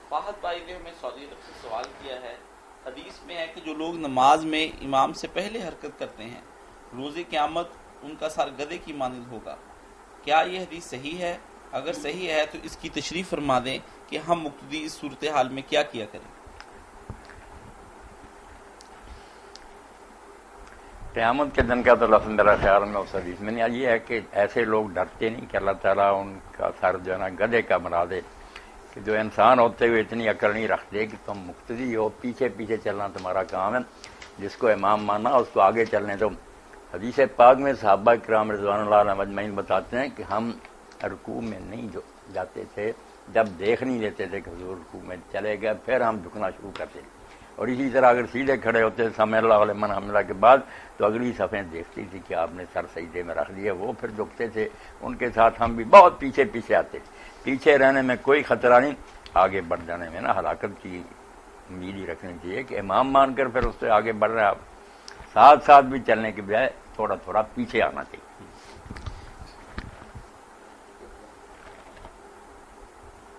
فہد بھائی نے ہمیں سعودی عرب سے سوال کیا ہے، حدیث میں ہے کہ جو لوگ نماز میں امام سے پہلے حرکت کرتے ہیں روز قیامت ان کا سر گدھے کی مانند ہوگا، کیا یہ حدیث صحیح ہے؟ اگر صحیح ہے تو اس کی تشریح فرما دیں کہ ہم مقتدی اس صورتحال میں کیا کیا کریں۔ قیامت کے دن کا تو لفظ میرا خیال میں اس حدیث میں نہیں، یہ ہے کہ ایسے لوگ ڈرتے نہیں کہ اللہ تعالیٰ ان کا سر جو ہے نا گدھے کا بنا دے، کہ جو انسان ہوتے ہوئے اتنی عقل نہیں رکھتے کہ تم مقتدی ہو، پیچھے پیچھے چلنا تمہارا کام ہے، جس کو امام مانا اس کو آگے چلنے دو۔ حدیث پاک میں صحابہ کرام رضوان اللہ علیہم اجمعین بتاتے ہیں کہ ہم رکوع میں نہیں جاتے تھے جب دیکھ نہیں لیتے تھے کہ حضور رکوع میں چلے گئے، پھر ہم جھکنا شروع کرتے تھے۔ اور اسی طرح اگر سیدھے کھڑے ہوتے سمع اللہ لمن حمدہ کے بعد تو اگلی صفیں دیکھتی تھی کہ آپ نے سر سجدے میں رکھ دیا، وہ پھر جھکتے تھے، ان کے ساتھ ہم بھی بہت پیچھے پیچھے آتے تھے۔ پیچھے رہنے میں کوئی خطرہ نہیں، آگے بڑھ جانے میں نا ہلاکت کی امید ہی رکھنی چاہیے کہ امام مان کر پھر اس سے آگے بڑھ رہے آپ، ساتھ ساتھ بھی چلنے کے بجائے تھوڑا تھوڑا پیچھے آنا چاہیے۔